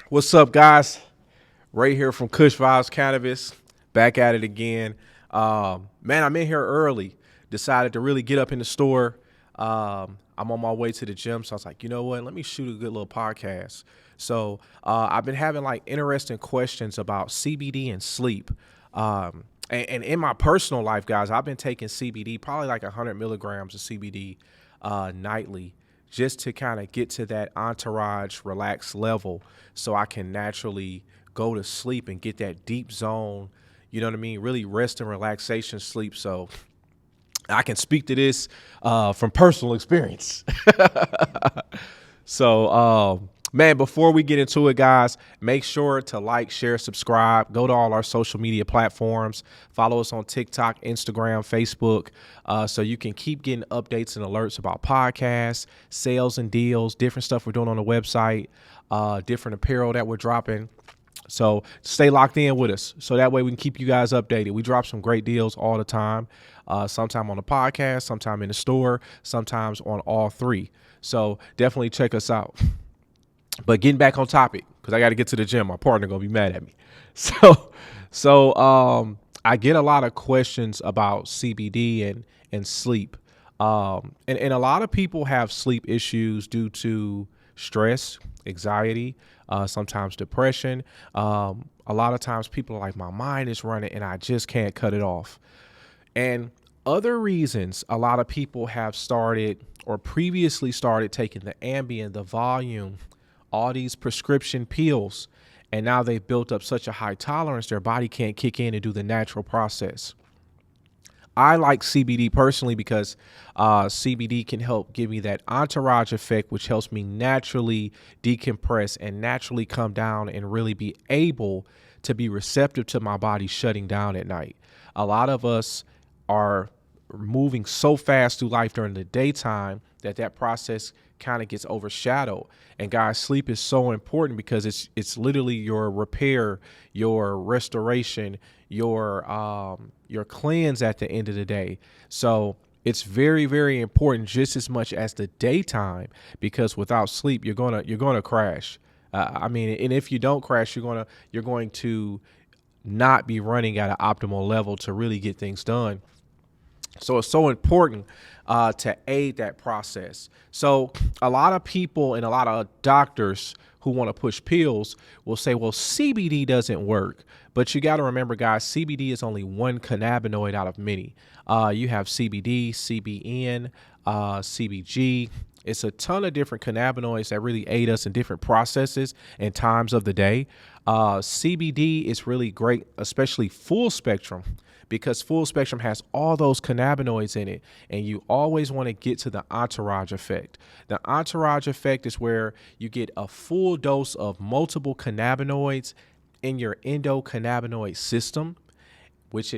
What's up, guys? Right here from Kush Vibez Cannabis. Back at it again. Man, I'm in here early. Decided to really get up in the store. I'm on my way to the gym, so I was like, you know what? Let me shoot a good little podcast. So I've been having like interesting questions about CBD and sleep. And in my personal life, guys, I've been taking CBD, probably like 100 milligrams of CBD nightly, just to kind of get to that entourage relaxed level so I can naturally go to sleep and get that deep zone, you know what I mean? Really rest and relaxation sleep. So I can speak to this from personal experience. So, man, before we get into it, guys, make sure to like, share, subscribe. Go to all our social media platforms. Follow us on TikTok, Instagram, Facebook, so you can keep getting updates and alerts about podcasts, sales and deals, different stuff we're doing on the website, different apparel that we're dropping. So stay locked in with us so that way we can keep you guys updated. We drop some great deals all the time, sometime on the podcast, sometime in the store, sometimes on all three. So definitely check us out. But getting back on topic, because I got to get to the gym. My partner going to be mad at me. So I get a lot of questions about CBD and sleep. And a lot of people have sleep issues due to stress, anxiety, sometimes depression. A lot of times people are like, my mind is running and I just can't cut it off. And other reasons a lot of people have started or previously started taking the Ambien, the volume, all these prescription pills, and now they've built up such a high tolerance, their body can't kick in and do the natural process. I like CBD personally because CBD can help give me that entourage effect, which helps me naturally decompress and naturally come down and really be able to be receptive to my body shutting down at night. A lot of us are moving so fast through life during the daytime that process kind of gets overshadowed. And guys, sleep is so important because it's literally your repair, your restoration, your cleanse at the end of the day. So it's very, very important just as much as the daytime, because without sleep, you're gonna crash. And if you don't crash, you're going to not be running at an optimal level to really get things done. So it's so important to aid that process. So a lot of people and a lot of doctors who want to push pills will say, well, CBD doesn't work. But you got to remember, guys, CBD is only one cannabinoid out of many. You have CBD, CBN, CBG. It's a ton of different cannabinoids that really aid us in different processes and times of the day. CBD is really great, especially full spectrum, because full spectrum has all those cannabinoids in it, and you always want to get to the entourage effect. The entourage effect is where you get a full dose of multiple cannabinoids in your endocannabinoid system, which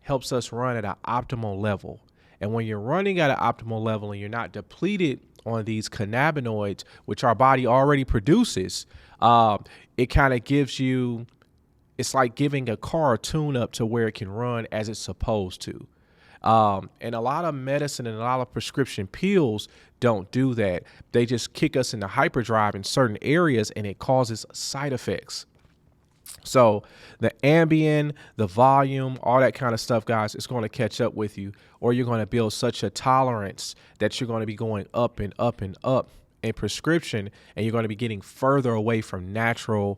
helps us run at an optimal level. And when you're running at an optimal level and you're not depleted on these cannabinoids, which our body already produces, it kind of gives you, it's like giving a car a tune up to where it can run as it's supposed to. And a lot of medicine and a lot of prescription pills don't do that. They just kick us into hyperdrive in certain areas, and it causes side effects. So the Ambien, the volume, all that kind of stuff, guys, it's going to catch up with you, or you're going to build such a tolerance that you're going to be going up and up and up in prescription, and you're going to be getting further away from naturally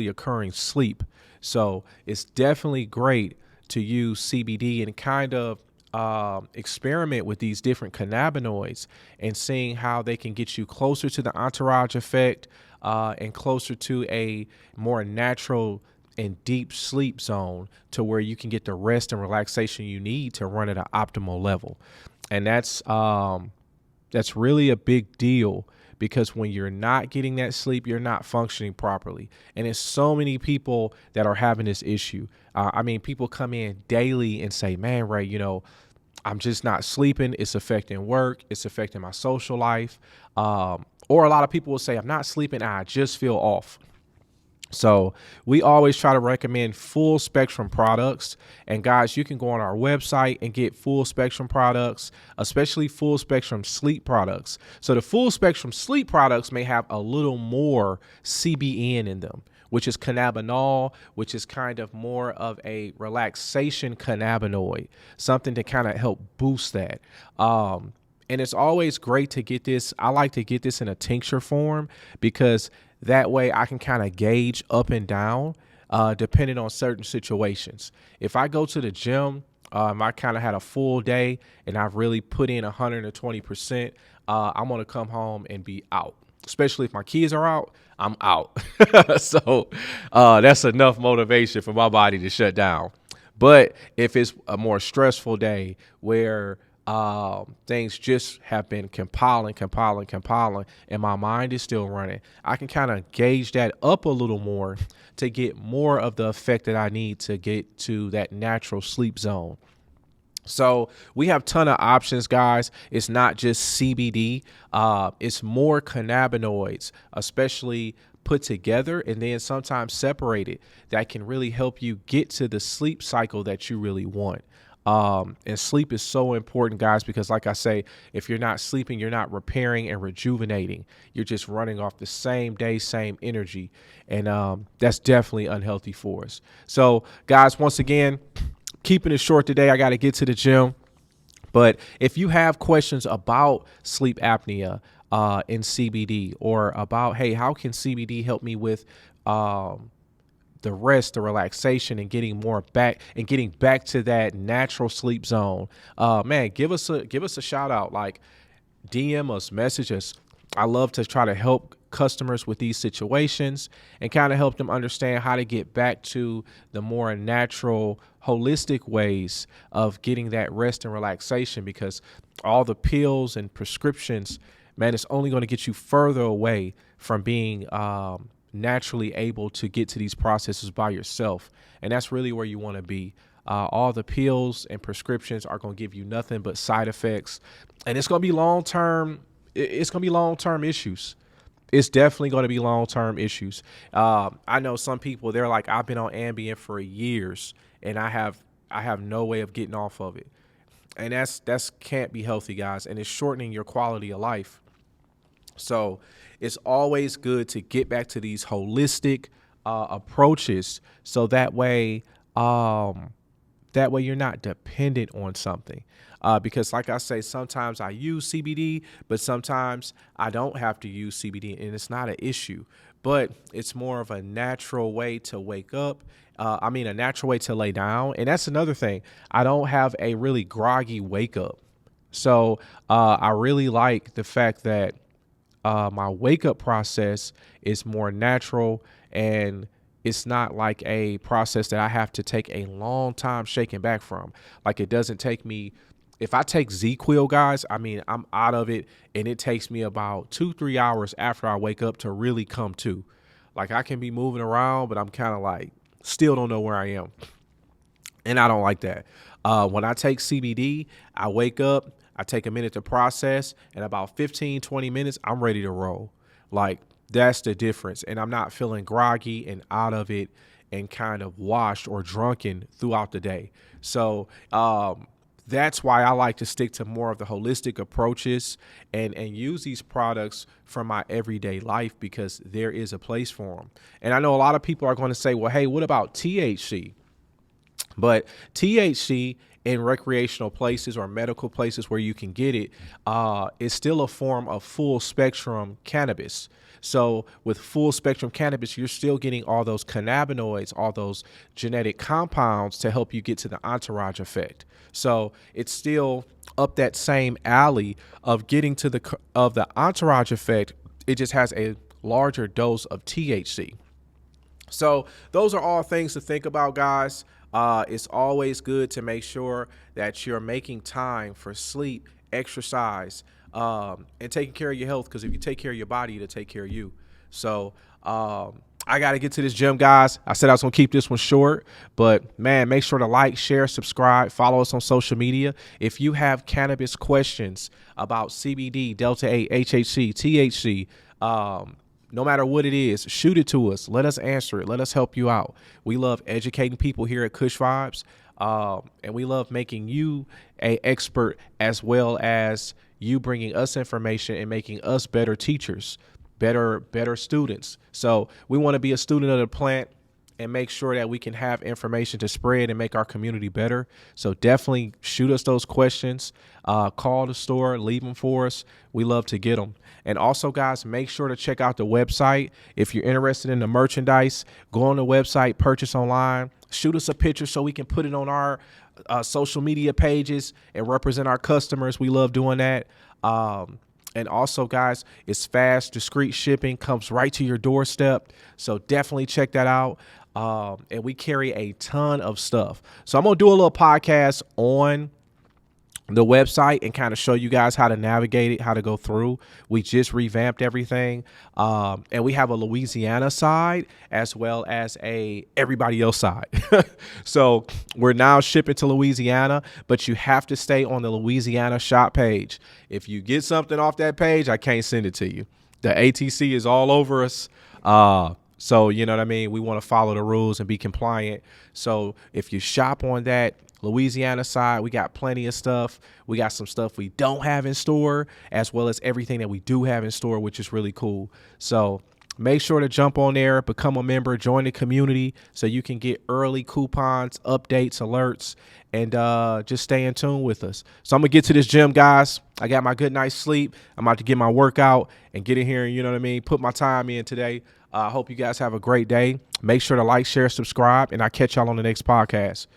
occurring sleep. So it's definitely great to use CBD and kind of experiment with these different cannabinoids and seeing how they can get you closer to the entourage effect, and closer to a more natural and deep sleep zone to where you can get the rest and relaxation you need to run at an optimal level. And that's really a big deal, because when you're not getting that sleep, you're not functioning properly. And there's so many people that are having this issue. People come in daily and say, man, Ray, I'm just not sleeping. It's affecting work. It's affecting my social life. Or a lot of people will say, I'm not sleeping. I just feel off. So we always try to recommend full spectrum products. And guys, you can go on our website and get full spectrum products, especially full spectrum sleep products. So the full spectrum sleep products may have a little more CBN in them, which is cannabinol, which is kind of more of a relaxation cannabinoid, something to kind of help boost that. And it's always great to get this. I like to get this in a tincture form because that way I can kind of gauge up and down depending on certain situations. If I go to the gym, I kind of had a full day and I've really put in 120%, I'm going to come home and be out. Especially if my kids are out, I'm out. So that's enough motivation for my body to shut down. But if it's a more stressful day where things just have been compiling, and my mind is still running, I can kind of gauge that up a little more to get more of the effect that I need to get to that natural sleep zone. So we have a ton of options, guys. It's not just CBD. It's more cannabinoids, especially put together and then sometimes separated, that can really help you get to the sleep cycle that you really want. And sleep is so important, guys, because like I say, if you're not sleeping, you're not repairing and rejuvenating. You're just running off the same day, same energy. And that's definitely unhealthy for us. So guys, once again, keeping it short today, I got to get to the gym. But if you have questions about sleep apnea and CBD, or about, hey, how can CBD help me with the rest, the relaxation, and getting back to that natural sleep zone, man, give us a shout out. Like, DM us, message us. I love to try to help customers with these situations and kind of help them understand how to get back to the more natural, holistic ways of getting that rest and relaxation, because all the pills and prescriptions, man, it's only going to get you further away from being naturally able to get to these processes by yourself. And that's really where you want to be. All the pills and prescriptions are going to give you nothing but side effects, and it's going to be long-term. It's going to be long-term issues. It's definitely going to be long-term issues. I know some people, they're like, I've been on Ambien for years and I have no way of getting off of it. And that's can't be healthy, guys. And it's shortening your quality of life. So it's always good to get back to these holistic approaches, so that way you're not dependent on something. Because like I say, sometimes I use CBD, but sometimes I don't have to use CBD, and it's not an issue. But it's more of a natural way to wake up. A natural way to lay down. And that's another thing. I don't have a really groggy wake up. So I really like the fact that my wake up process is more natural, and it's not like a process that I have to take a long time shaking back from. Like, it doesn't take me, if I take Z-Quil, guys, I'm out of it, and it takes me about 2-3 hours after I wake up to really come to. Like, I can be moving around, but I'm kind of like, still don't know where I am. And I don't like that. When I take CBD, I wake up, I take a minute to process, and about 15-20 minutes, I'm ready to roll. Like, that's the difference. And I'm not feeling groggy and out of it and kind of washed or drunken throughout the day. So that's why I like to stick to more of the holistic approaches and use these products for my everyday life, because there is a place for them. And I know a lot of people are going to say, well, hey, what about THC? But THC in recreational places or medical places where you can get it is still a form of full spectrum cannabis. So with full spectrum cannabis, you're still getting all those cannabinoids, all those genetic compounds to help you get to the entourage effect. So it's still up that same alley of getting to the entourage effect. It just has a larger dose of THC. So those are all things to think about, guys. It's always good to make sure that you're making time for sleep, exercise, and taking care of your health, because if you take care of your body, it'll take care of you. So I got to get to this gym, guys. I said I was going to keep this one short, but man, make sure to like, share, subscribe, follow us on social media. If you have cannabis questions about CBD, Delta 8, HHC, THC, no matter what it is, shoot it to us. Let us answer it. Let us help you out. We love educating people here at Kush Vibes, and we love making you a expert as well as you bringing us information and making us better teachers, better students. So we want to be a student of the plant and make sure that we can have information to spread and make our community better. So definitely shoot us those questions. Call the store, leave them for us. We love to get them. And also, guys, make sure to check out the website. If you're interested in the merchandise, go on the website, purchase online, shoot us a picture so we can put it on our social media pages and represent our customers. We love doing that. And also, guys, it's fast, discreet shipping, comes right to your doorstep. So definitely check that out. And we carry a ton of stuff. So I'm going to do a little podcast on the website and kind of show you guys how to navigate it, how to go through. We just revamped everything. And we have a Louisiana side as well as a everybody else side. So we're now shipping to Louisiana, but you have to stay on the Louisiana shop page. If you get something off that page, I can't send it to you. The ATC is all over us. So you know what I mean? We want to follow the rules and be compliant. So if you shop on that Louisiana side, we got plenty of stuff. We got some stuff we don't have in store, as well as everything that we do have in store, which is really cool. So make sure to jump on there, become a member, join the community so you can get early coupons, updates, alerts, and just stay in tune with us. So I'm going to get to this gym, guys. I got my good night's sleep. I'm about to get my workout and get in here and, you know what I mean, put my time in today. I hope you guys have a great day. Make sure to like, share, subscribe, and I'll catch y'all on the next podcast.